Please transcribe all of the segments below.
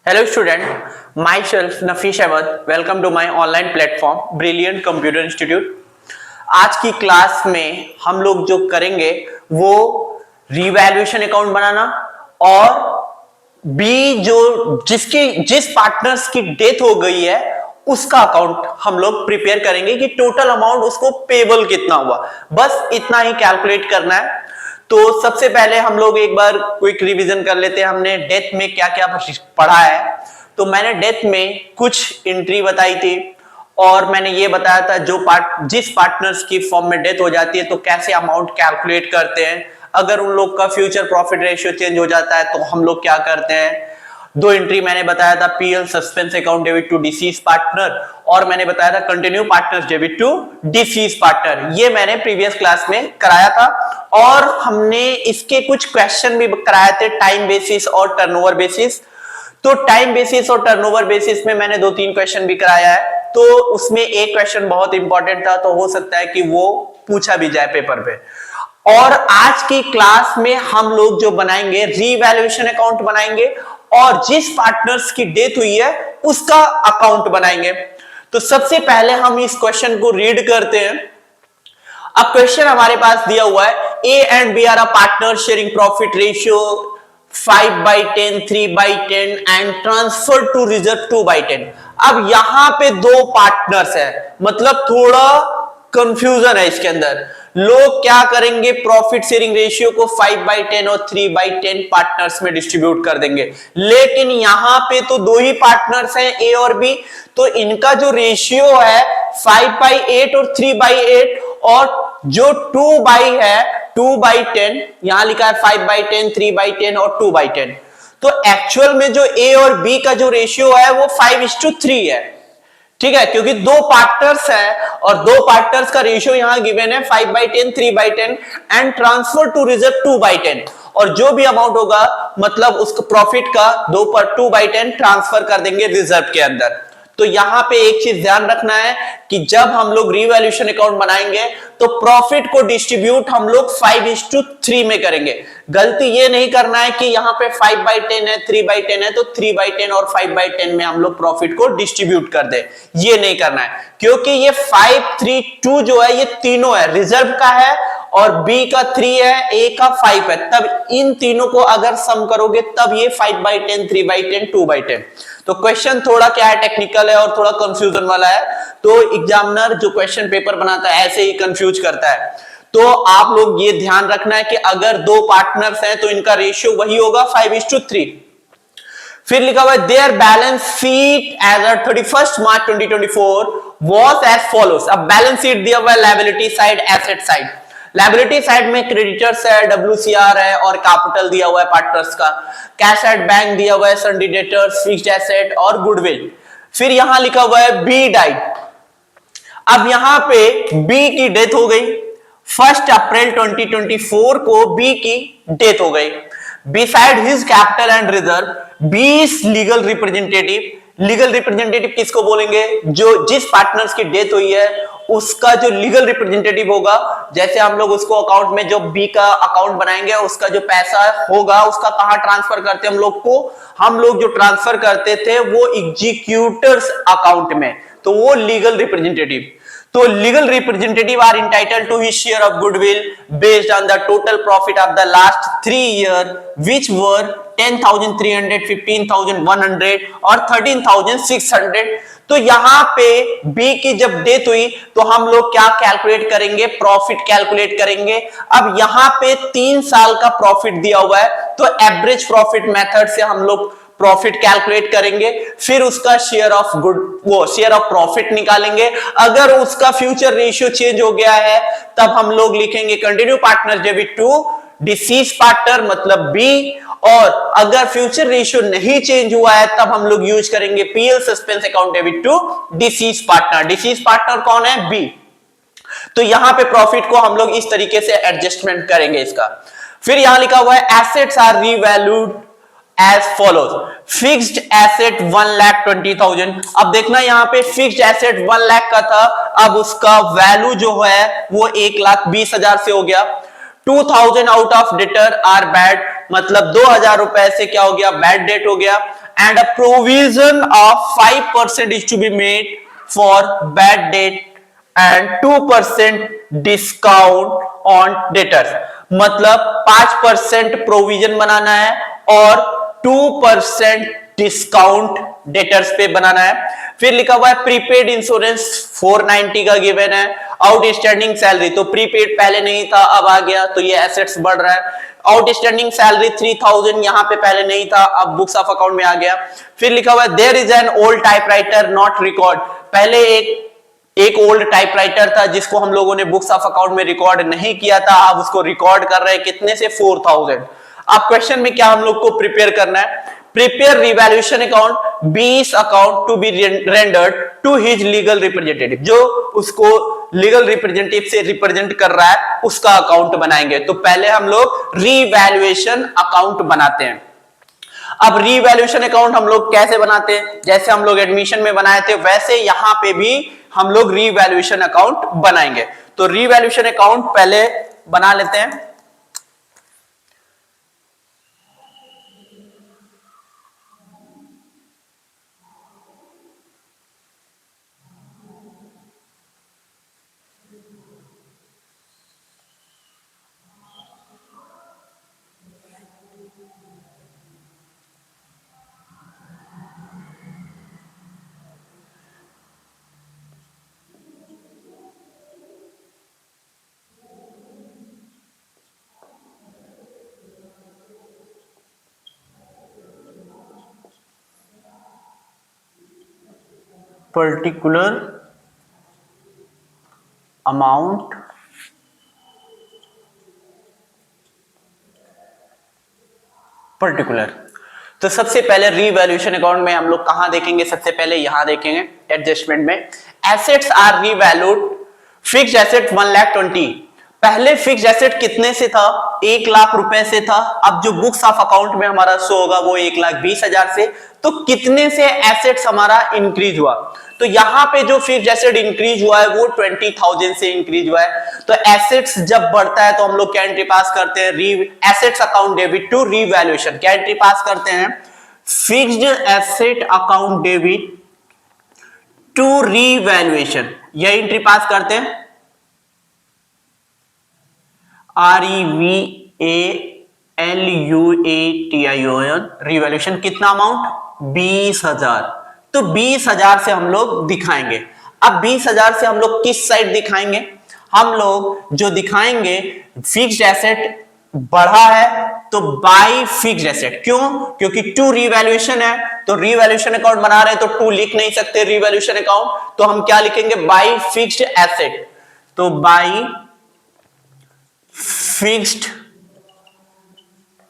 Hello student, myself Nafis Ahmed. Welcome to my online platform Brilliant Computer Institute. आज की class में हम लोग जो करेंगे वो रिवैल्यूएशन अकाउंट बनाना और बी जो जिस पार्टनर्स की डेथ हो गई है उसका अकाउंट हम लोग प्रिपेयर करेंगे कि टोटल अमाउंट उसको पेबल कितना हुआ, बस इतना ही कैलकुलेट करना है। तो सबसे पहले हम लोग एक बार क्विक रिवीजन कर लेते हैं, हमने डेथ में क्या क्या पढ़ा है। तो मैंने डेथ में कुछ एंट्री बताई थी और मैंने ये बताया था जिस पार्टनर्स की फॉर्म में डेथ हो जाती है तो कैसे अमाउंट कैलकुलेट करते हैं। अगर उन लोग का फ्यूचर प्रॉफिट रेशियो चेंज हो जाता है तो हम लोग क्या करते हैं। दो एंट्री मैंने बताया था, PL suspense account debit to deceased partner और मैंने बताया था continue partners debit to deceased partner. ये मैंने प्रीवियस क्लास में कराया था और हमने इसके कुछ क्वेश्चन भी कराए थे टाइम बेसिस और टर्नओवर बेसिस। तो टाइम बेसिस और टर्नओवर बेसिस में मैंने 2-3 क्वेश्चन भी कराया है। तो उसमें एक क्वेश्चन बहुत इंपॉर्टेंट था, तो हो सकता है कि वो पूछा भी जाए पेपर पे। और आज की क्लास में हम लोग जो बनाएंगे रीवैल्यूएशन अकाउंट बनाएंगे और जिस पार्टनर्स की डेथ हुई है उसका अकाउंट बनाएंगे। तो सबसे पहले हम इस क्वेश्चन को रीड करते हैं। अब क्वेश्चन हमारे पास दिया हुआ है, A and B are a partner sharing profit ratio 5/10, 3/10 and transfer to reserve 2/10। अब यहां पे दो पार्टनर्स है, मतलब थोड़ा कंफ्यूजन है इसके अंदर। लोग क्या करेंगे, प्रॉफिट शेयरिंग रेशियो को 5/10 और 3/10 पार्टनर्स में डिस्ट्रीब्यूट कर देंगे। लेकिन यहां पे तो दो ही पार्टनर्स हैं, ए और बी, तो इनका जो रेशियो है 5/8 और 3/8 और जो 2/10 यहां लिखा है 5/10, 3/10 और 2/10। तो एक्चुअल में जो ए और बी का जो रेशियो है वो 5:3 है। ठीक है, क्योंकि दो पार्टनर्स है और दो पार्टनर्स का रेशियो यहां गिवन है 5/10, 3/10 एंड ट्रांसफर टू रिजर्व 2/10। और जो भी अमाउंट होगा मतलब उसको प्रॉफिट का 2/10 ट्रांसफर कर देंगे रिजर्व के अंदर। तो यहां पे एक चीज ध्यान रखना है कि जब हम लोग रिवैल्यूएशन अकाउंट बनाएंगे तो प्रॉफिट को डिस्ट्रीब्यूट हम लोग 5:3 में करेंगे। गलती ये नहीं करना है कि यहां पे 5/10 है, 3/10 है तो 3/10 और 5/10 में हम लोग प्रॉफिट को डिस्ट्रीब्यूट कर दे, ये नहीं करना है। क्योंकि ये 5-3-2 जो है ये तीनों है, रिजर्व का है और बी का 3 है, ए का 5 है, तब इन तीनों को अगर सम करोगे तब ये 5/10, 3/10, 2/10। तो क्वेश्चन थोड़ा क्या है, टेक्निकल है और थोड़ा कंफ्यूजन वाला है। तो एग्जामिनर जो क्वेश्चन पेपर बनाता है ऐसे ही कंफ्यूज करता है। तो आप लोग ये ध्यान रखना है कि अगर दो पार्टनर्स हैं तो इनका रेशियो वही होगा 5:3। फिर लिखा हुआ है their balance sheet as of 31 March 2024 was as follows. अब बैलेंस शीट दिया हुआ है liability side, asset side. Liability side में क्रेडिटर्स है, WCR है और कैपिटल दिया हुआ है पार्टनर्स का। कैश एट बैंक दिया हुआ है, सन्डी डेटर्स, फिक्स्ड एसेट और गुडविल। फिर यहां लिखा हुआ है बी डाइड। अब यहां पे बी की डेथ हो गई 1 अप्रैल 2024 को, बी की डेथ हो गई। Beside his capital and reserve, be legal representative. Legal representative किसको बोलेंगे, जो जिस पार्टनर्स की डेथ हुई है उसका जो लीगल रिप्रेजेंटेटिव होगा। जैसे हम लोग उसको अकाउंट में जो बी का अकाउंट बनाएंगे उसका जो पैसा होगा उसका कहां ट्रांसफर करते हैं हम लोग जो ट्रांसफर करते थे वो एग्जीक्यूटर्स अकाउंट में, तो वो लीगल रिप्रेजेंटेटिव। तो legal representative are entitled to his share of goodwill based on the total profit of the last 3 years, which were 10,300, 15,100 और 13,600। तो यहां पे B की जब डेथ हुई तो हम लोग क्या कैलकुलेट करेंगे, प्रॉफिट कैलकुलेट करेंगे। अब यहां पे 3 साल का प्रॉफिट दिया हुआ है तो एवरेज प्रॉफिट मेथड से हम लोग प्रॉफिट कैलकुलेट करेंगे। फिर उसका शेयर ऑफ प्रॉफिट निकालेंगे। अगर उसका फ्यूचर रेशियो चेंज हो गया है तब हम लोग लिखेंगे continue partner debit to deceased partner मतलब बी, और अगर फ्यूचर रेशियो नहीं चेंज हुआ है तब हम लोग यूज करेंगे PL suspense account debit to deceased partner. Deceased partner कौन है, बी। तो यहां पे प्रॉफिट को हम लोग इस तरीके से एडजस्टमेंट करेंगे इसका। फिर यहां लिखा हुआ है assets are revalued as follows, fixed asset 1,20,000। अब देखना यहाँ पे फिक्स्ड एसेट 1 लाख का था, अब उसका वैल्यू जो है वो 1,20,000 से हो गया। 2,000 out of debtor are bad, मतलब 2,000 रुपए से क्या हो गया, बैड डेट हो गया। and a provision of 5% is to be made for bad debt and 2% discount on debtors. मतलब 5% प्रोविजन बनाना है और 2% डिस्काउंट डेटर्स पे बनाना है। फिर लिखा हुआ है प्रीपेड इंश्योरेंस 490 का गिवन है। आउटस्टैंडिंग सैलरी, तो प्रीपेड पहले नहीं था अब आ गया, तो ये एसेट्स बढ़ रहा है। आउटस्टैंडिंग सैलरी 3000 यहां पे पहले नहीं था, अब बुक्स ऑफ अकाउंट में आ गया। फिर लिखा हुआ है there is an old typewriter not record, पहले एक ओल्ड टाइपराइटर था जिसको हम लोगों ने बुक्स ऑफ अकाउंट में रिकॉर्ड नहीं किया था, अब उसको रिकॉर्ड कर रहे हैं कितने से 4000। अब क्वेश्चन में क्या हम लोग को प्रिपेयर करना है, prepare revaluation account B's account to be rendered to his legal representative, जो उसको लीगल रिप्रेजेंटेटिव से रिप्रेजेंट कर रहा है उसका अकाउंट बनाएंगे। तो पहले हम लोग रीवैल्यूएशन अकाउंट बनाते हैं। अब रीवैल्यूएशन अकाउंट हम लोग कैसे बनाते हैं, जैसे हम लोग एडमिशन में बनाए थे वैसे यहां पे भी हम लोग रीवैल्यूएशन अकाउंट बनाएंगे। तो रीवैल्यूएशन अकाउंट पहले बना लेते हैं। पर्टिकुलर अमाउंट पर्टिकुलर, तो सबसे पहले रीवैल्यूएशन अकाउंट में हम लोग कहां देखेंगे, सबसे पहले यहां देखेंगे एडजस्टमेंट में। Assets are revalued, fixed asset 1,20,000, पहले फिक्स्ड एसेट कितने से था, 1,00,000 रुपए से था। अब जो बुक्स ऑफ अकाउंट में हमारा शो होगा वो 1,20,000 से, तो कितने से एसेट्स हमारा इंक्रीज हुआ, तो यहां पे जो फिक्स्ड एसेट इंक्रीज हुआ है वो 20,000 से इंक्रीज हुआ है। तो एसेट्स जब बढ़ता है तो हम लोग क्या एंट्री पास करते हैं, assets account debit to revaluation, क्या एंट्री पास करते हैं, fixed asset account debit to revaluation, यह एंट्री पास करते हैं। REVALUATION रिवैल्यूएशन, कितना अमाउंट 20,000, तो 20,000 से हम लोग दिखाएंगे। अब 20,000 से हम लोग किस साइड दिखाएंगे, हम लोग जो दिखाएंगे फिक्स्ड एसेट बढ़ा है तो बाय फिक्स्ड एसेट, क्यों, क्योंकि टू रीवैल्यूएशन है, तो रीवैल्यूएशन अकाउंट बना रहे हैं तो टू लिख नहीं सकते रीवैल्यूएशन अकाउंट, तो हम क्या लिखेंगे बाय फिक्स्ड एसेट, तो बाय फिक्स्ड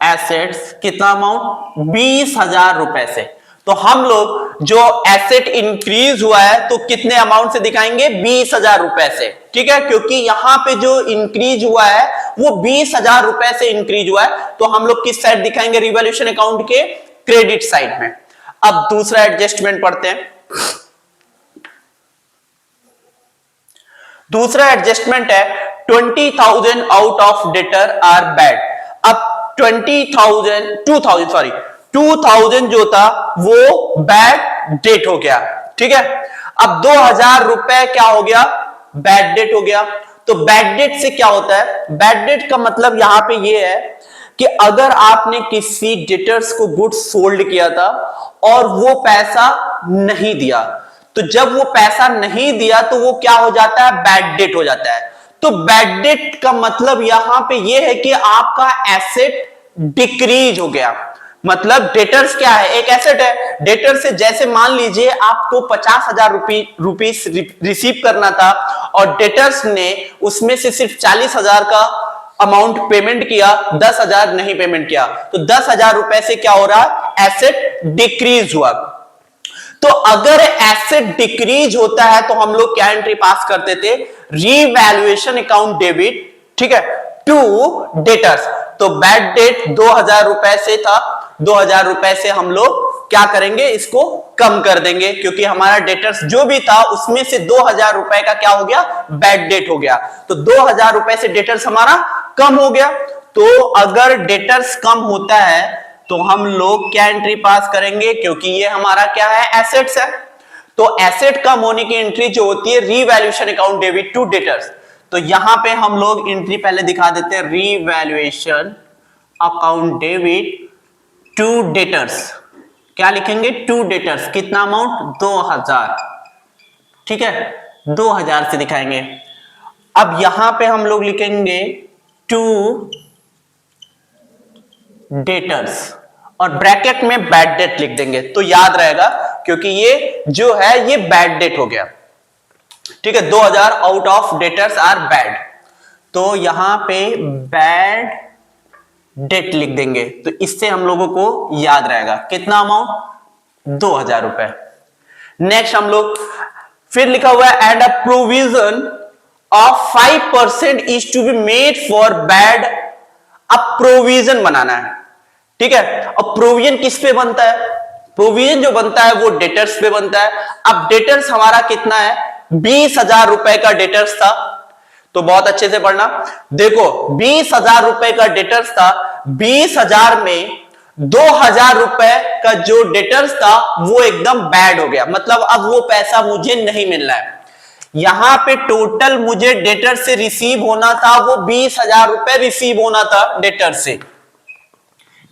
एसेट्स कितना अमाउंट 20,000 रुपए से। तो हम लोग जो एसेट इंक्रीज हुआ है तो कितने अमाउंट से दिखाएंगे 20,000 रुपए से, ठीक है, क्योंकि यहां पे जो इंक्रीज हुआ है वो 20,000 रुपए से इंक्रीज हुआ है, तो हम लोग किस साइड दिखाएंगे रिवैल्यूएशन अकाउंट के क्रेडिट साइड में। अब दूसरा एडजस्टमेंट पढ़ते हैं। दूसरा एडजस्टमेंट है 20,000 out of debtor are bad. अब 2,000 जो था वो बैड डेट हो गया, ठीक है। अब 2,000 रुपए क्या हो गया, बैड डेट हो गया। तो बैड डेट से क्या होता है, बैड डेट का मतलब यहां पे ये है कि अगर आपने किसी डेटर्स को गुड्स सोल्ड किया था और वो पैसा नहीं दिया, तो जब वो पैसा नहीं दिया तो वो क्या हो जाता है, बैड डेट हो जाता है। तो बैड डेट का मतलब यहां पे ये है कि आपका एसेट डिक्रीज हो गया। मतलब डेटर्स क्या है, एक एसेट है, डेटर से जैसे मान लीजिए आपको 50,000 रुपीस रिसीव करना था और डेटर्स ने उसमें से सिर्फ 40,000 का अमाउंट पेमेंट किया, 10,000 नहीं पेमेंट किया, तो 10,000 रुपए से क्या हो रहा, एसेट डिक्रीज हुआ। तो अगर एसेट डिक्रीज होता है तो हम लोग क्या एंट्री पास करते थे, रीवैल्यूएशन अकाउंट डेबिट, ठीक है, टू डेटर्स। तो बैड डेट 2,000 रुपए से था, 2,000 रुपए से हम लोग क्या करेंगे, इसको कम कर देंगे, क्योंकि हमारा डेटर्स जो भी था उसमें से 2,000 रुपए का क्या हो गया, बैड डेट हो गया। तो 2,000 रुपए से डेटर्स हमारा कम हो गया। तो अगर डेटर्स कम होता है तो हम लोग क्या एंट्री पास करेंगे, क्योंकि ये हमारा क्या है, एसेट्स है। तो एसेट का मॉर्निंग की एंट्री जो होती है revaluation account debit to debtors. तो यहां पे हम लोग एंट्री पहले दिखा देते हैं, revaluation account debit to debtors. क्या लिखेंगे, टू डेटर्स। कितना अमाउंट, 2000। ठीक है, 2000 से दिखाएंगे। अब यहां पे हम लोग लिखेंगे टू डेटर्स और ब्रैकेट में बैड डेट लिख देंगे, तो याद रहेगा, क्योंकि ये जो है ये बैड डेट हो गया। ठीक है, 2000 out of debtors are bad, तो यहां पे बैड डेट लिख देंगे, तो इससे हम लोगों को याद रहेगा कितना अमाउंट, 2000 रुपए। नेक्स्ट हम लोग फिर लिखा हुआ है and a provision of 5% is to be made for bad. अब प्रोविजन बनाना है, ठीक है। अब प्रोविजन किस पे बनता है, प्रोविजन जो बनता है वो डेटर्स पे बनता है। अब डेटर्स हमारा कितना है, 20,000 रुपए का डेटर्स था, तो बहुत अच्छे से पढ़ना। देखो 20,000 रुपए का डेटर्स था, 20,000 में 2,000 रुपए का जो डेटर्स था वो एकदम बैड हो गया, मतलब अब वो पैसा मुझे नहीं मिल रहा है। यहां पे टोटल मुझे डेटर से रिसीव होना था वो 20,000 रुपए रिसीव होना था डेटर से,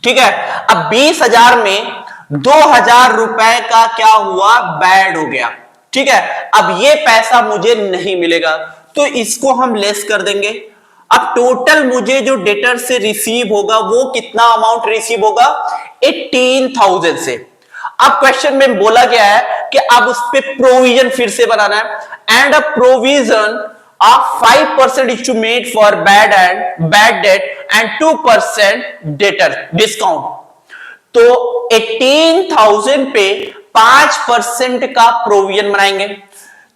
ठीक है। अब 20,000 में 2,000 रुपए का क्या हुआ, बैड हो गया, ठीक है। अब ये पैसा मुझे नहीं मिलेगा, तो इसको हम लेस कर देंगे। अब टोटल मुझे जो डेटर से रिसीव होगा वो कितना अमाउंट रिसीव होगा, 18,000 से। अब क्वेश्चन में बोला गया है कि अब उस पे प्रोविजन फिर से बनाना है and a provision of 5% is to made for bad debt and 2% debtor discount. तो 18,000 पे 5% का प्रोविजन बनाएंगे,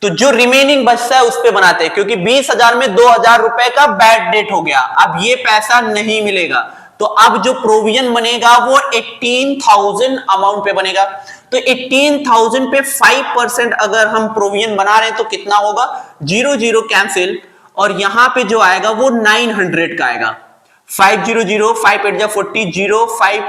तो जो रिमेनिंग बचता है उस पे बनाते हैं, क्योंकि 20,000 में 2,000 रुपए का बैड डेट हो गया, अब ये पैसा नहीं मिलेगा। तो अब जो प्रोविजन बनेगा वो 18,000 अमाउंट पे बनेगा। तो 18,000 पे 5% अगर हम प्रोविजन बना रहे हैं तो कितना होगा, 0 0 कैंसिल, और यहां पे जो आएगा वो 900 का आएगा। 500, 5 8 जा 40, 0 5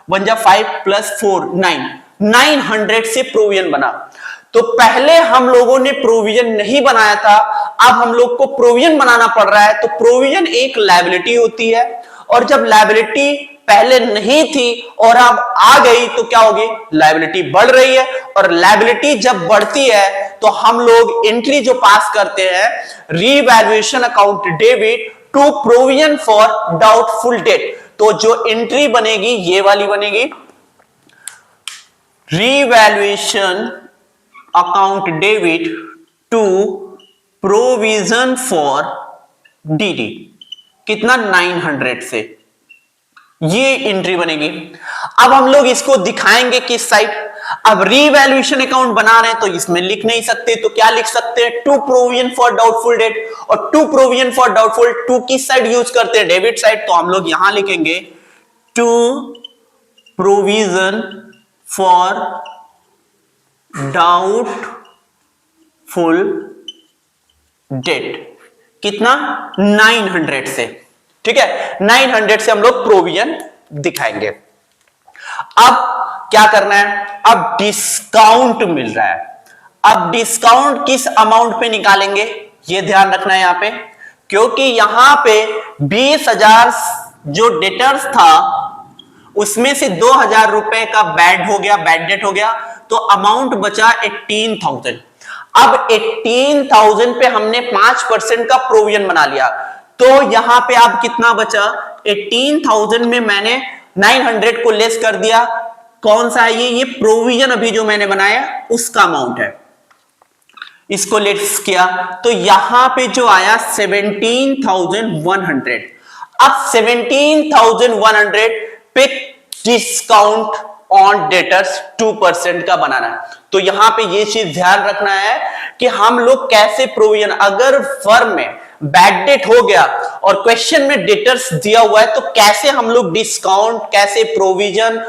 1 जा 5 प्लस 4 9, 900 से प्रोविजन बना। तो पहले हम लोगों ने प्रोविजन नहीं बनाया था, अब हम लोग को प्रोविजन बनाना पड़ रहा है। तो प्रोविजन एक लायबिलिटी होती है, और जब लायबिलिटी पहले नहीं थी और अब आ गई तो क्या होगी, लायबिलिटी बढ़ रही है, और लायबिलिटी जब बढ़ती है तो हम लोग एंट्री जो पास करते हैं, revaluation account debit to provision for doubtful debt. तो जो एंट्री बनेगी ये वाली बनेगी, revaluation account debit to provision for DD, कितना 900 से, ये एंट्री बनेगी। अब हम लोग इसको दिखाएंगे किस साइड, अब रीवैल्यूएशन अकाउंट बना रहे हैं तो इसमें लिख नहीं सकते, तो क्या लिख सकते हैं, to provision for doubtful debt. और to provision for doubtful, to किस साइड यूज करते हैं, डेबिट साइड, तो हम लोग यहां लिखेंगे to provision for doubtful debt, कितना 900 से, ठीक है। 900 से हम लोग प्रोविजन दिखाएंगे। अब क्या करना है, अब डिस्काउंट मिल रहा है, अब डिस्काउंट किस अमाउंट पे निकालेंगे ये ध्यान रखना है यहां पे, क्योंकि यहां पे 20,000 जो डेटर्स था उसमें से 2,000 रुपए का बैड हो गया, बैड डेट हो गया, तो अमाउंट बचा 18,000। अब 18,000 पे हमने 5% का प्रोविजन बना लिया, तो यहां पे अब कितना बचा, 18,000 में मैंने 900 को लेस कर दिया, कौन सा है ये प्रोविजन अभी जो मैंने बनाया उसका अमाउंट है, इसको लेस किया, तो यहां पे जो आया 17,100। अब 17,100 पे डिस्काउंट ऑन डेटर्स 2% का बनाना है। तो यहां पे ये चीज ध्यान रखना है कि हम लोग कैसे प्रोविजन, अगर फर्म में बैड डेट हो गया और क्वेश्चन में डेटर्स दिया हुआ है तो कैसे हम लोग डिस्काउंट, कैसे प्रोविजन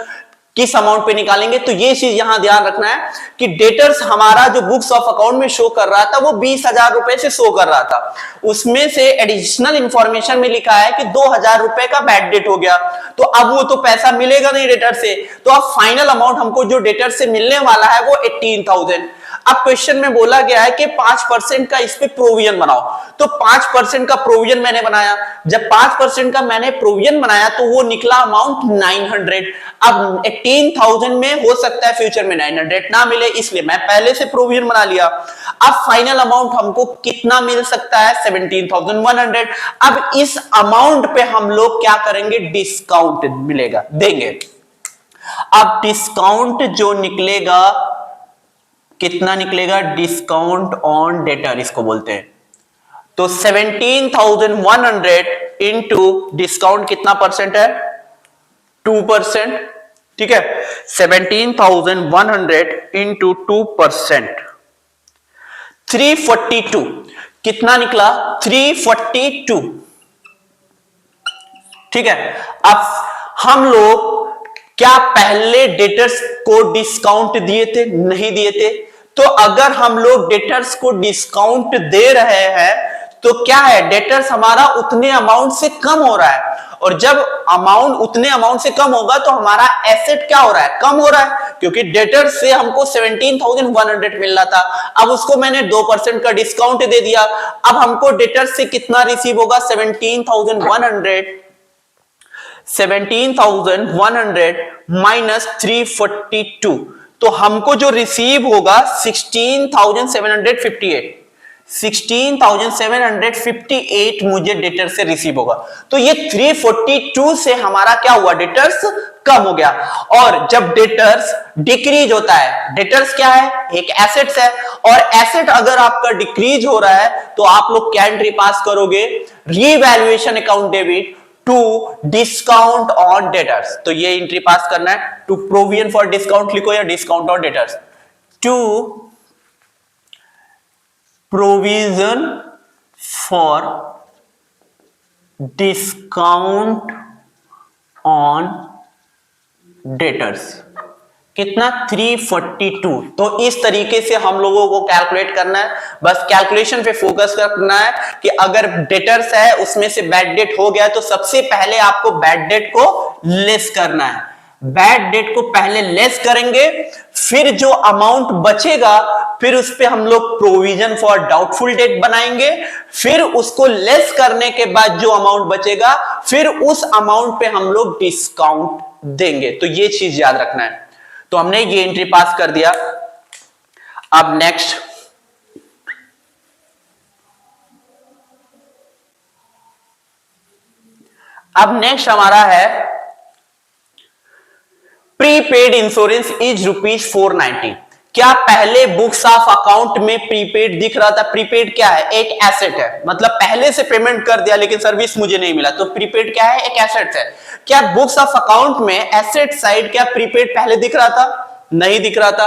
किस अमाउंट पे निकालेंगे। तो ये चीज यहां ध्यान रखना है कि डेटर्स हमारा जो बुक्स ऑफ अकाउंट में शो कर रहा था वो 20,000 रुपए से शो कर रहा था, उसमें से एडिशनल इंफॉर्मेशन में लिखा है कि 2,000 रुपए का बैड डेट हो गया, तो अब वो तो पैसा मिलेगा नहीं डेटर से, तो अब फाइनल अमाउंट हमको जो डेटर से मिलने वाला है वो 18,000। अब क्वेश्चन में बोला गया है कि 5% का इस पे प्रोविजन बनाओ, तो 5% का प्रोविजन मैंने बनाया। जब 5% का मैंने प्रोविजन बनाया तो वो निकला अमाउंट 900। अब 18,000 में हो सकता है फ्यूचर में 900 ना मिले, इसलिए मैं पहले से प्रोविजन बना लिया। अब फाइनल अमाउंट हमको कितना मिल सकता है, 17,100। अब इस अमाउंट पे हम लोग क्या करेंगे, डिस्काउंट मिलेगा, देंगे। अब डिस्काउंट जो निकलेगा कितना निकलेगा, डिस्काउंट ऑन डेटर इसको बोलते हैं। तो 17,100 इंटू डिस्काउंट कितना परसेंट है, 2%, ठीक है। 17,100 इंटू 2%, 342 कितना निकला, 342, ठीक है। अब हम लोग क्या पहले डेटर्स को डिस्काउंट दिए थे, नहीं दिए थे, तो अगर हम लोग डेटर्स को डिस्काउंट दे रहे हैं तो क्या है, डेटर्स हमारा उतने अमाउंट से कम हो रहा है, और जब अमाउंट उतने अमाउंट से कम होगा तो हमारा एसेट क्या हो रहा है, कम हो रहा है, क्योंकि डेटर्स से हमको 17,100 मिल रहा था, अब उसको मैंने 2% का डिस्काउंट दे दिया। अब हमको डेटर्स से कितना रिसीव होगा, 17,100 माइनस 342, तो हमको जो रिसीव होगा 16,758 मुझे डेटर से रिसीव होगा। तो ये 342 से हमारा क्या हुआ, डेटर्स कम हो गया। और जब डेटर्स डिक्रीज होता है, डेटर्स क्या है, एक एसेट्स है, और एसेट अगर आपका डिक्रीज हो रहा है तो आप लोग क्या एंट्री पास करोगे, revaluation account debit to discount on debtors. तो ये एंट्री पास करना है, टू प्रोविजन फॉर डिस्काउंट लिखो या discount on debtors, to provision for discount on debtors, कितना, 342। तो इस तरीके से हम लोगों को कैलकुलेट करना है, बस कैलकुलेशन पे फोकस करना है कि अगर डेटर्स है उसमें से बैड डेट हो गया तो सबसे पहले आपको बैड डेट को लेस करना है। बैड डेट को पहले लेस करेंगे, फिर जो अमाउंट बचेगा फिर उस पे हम लोग प्रोविजन फॉर डाउटफुल डेट बनाएंगे, फिर उसको लेस करने के बाद जो अमाउंट बचेगा फिर उस अमाउंट पे हम लोग डिस्काउंट देंगे। तो ये चीज याद रखना है। तो हमने ये एंट्री पास कर दिया। अब नेक्स्ट हमारा है प्रीपेड इंश्योरेंस इज ₹490। क्या पहले बुक्स ऑफ अकाउंट में प्रीपेड दिख रहा था? प्रीपेड क्या है, एक एसेट है, मतलब पहले से पेमेंट कर दिया लेकिन सर्विस मुझे नहीं मिला, तो प्रीपेड क्या है, एक एसेट है। क्या बुक्स ऑफ अकाउंट में एसेट साइड क्या प्रीपेड पहले दिख रहा था? नहीं दिख रहा था।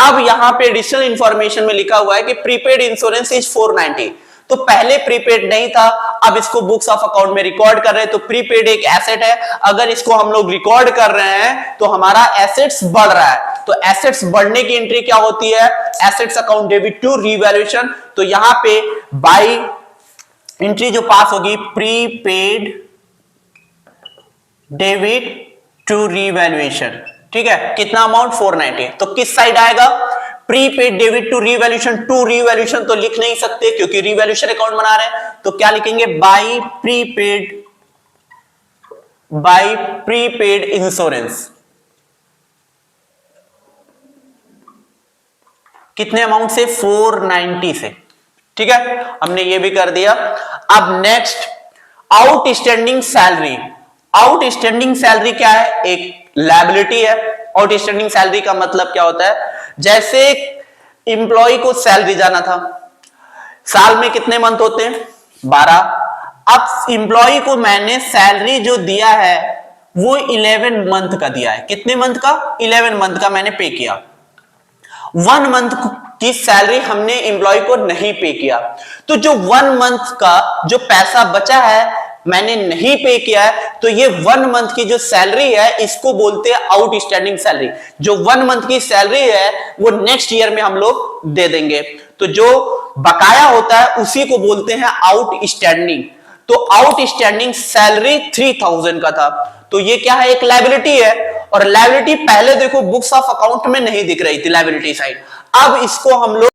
अब यहां पे एडिशनल इंफॉर्मेशन में लिखा हुआ है कि प्रीपेड इंश्योरेंस इज 490, तो पहले प्रीपेड नहीं था, अब इसको बुक्स ऑफ अकाउंट में रिकॉर्ड कर रहे हैं, तो प्रीपेड एक एसेट है, अगर इसको हम लोग रिकॉर्ड कर रहे हैं तो हमारा एसेट्स बढ़ रहा है। तो एसेट्स बढ़ने की एंट्री क्या होती है, assets account debit to revaluation. तो यहां पे बाय एंट्री जो पास होगी, प्रीपेड डेबिट टू रीवैल्यूएशन, ठीक है, कितना अमाउंट, 490। तो किस साइड आएगा, prepaid debit to revaluation. To revaluation तो लिख नहीं सकते क्योंकि रीवैल्यूएशन अकाउंट बना रहे हैं, तो क्या लिखेंगे, बाय प्रीपेड इंश्योरेंस। कितने अमाउंट से, 490 से, ठीक है, हमने ये भी कर दिया। अब next outstanding salary. Outstanding salary क्या है, एक लायबिलिटी है। आउटस्टैंडिंग सैलरी का मतलब क्या होता है, जैसे एम्प्लॉय को सैलरी जाना था, साल में कितने मंथ होते हैं, 12। अब एम्प्लॉय को मैंने सैलरी जो दिया है वो 11 मंथ का दिया है। कितने मंथ का, 11 मंथ का मैंने पे किया। 1 मंथ की सैलरी हमने एम्प्लॉय को नहीं पे किया, तो जो 1 मंथ का जो पैसा बचा है मैंने नहीं पे किया है, तो ये 1 मंथ की जो सैलरी है इसको बोलते हैं आउटस्टैंडिंग सैलरी। जो 1 मंथ की सैलरी है वो नेक्स्ट ईयर में हम लोग दे देंगे। तो जो बकाया होता है उसी को बोलते हैं आउटस्टैंडिंग। तो आउटस्टैंडिंग सैलरी 3000 का था, तो ये क्या है, एक लायबिलिटी है। और लायबिलिटी पहले देखो बुक्स ऑफ अकाउंट में नहीं दिख रही थी लायबिलिटी साइड, अब इसको हम लोग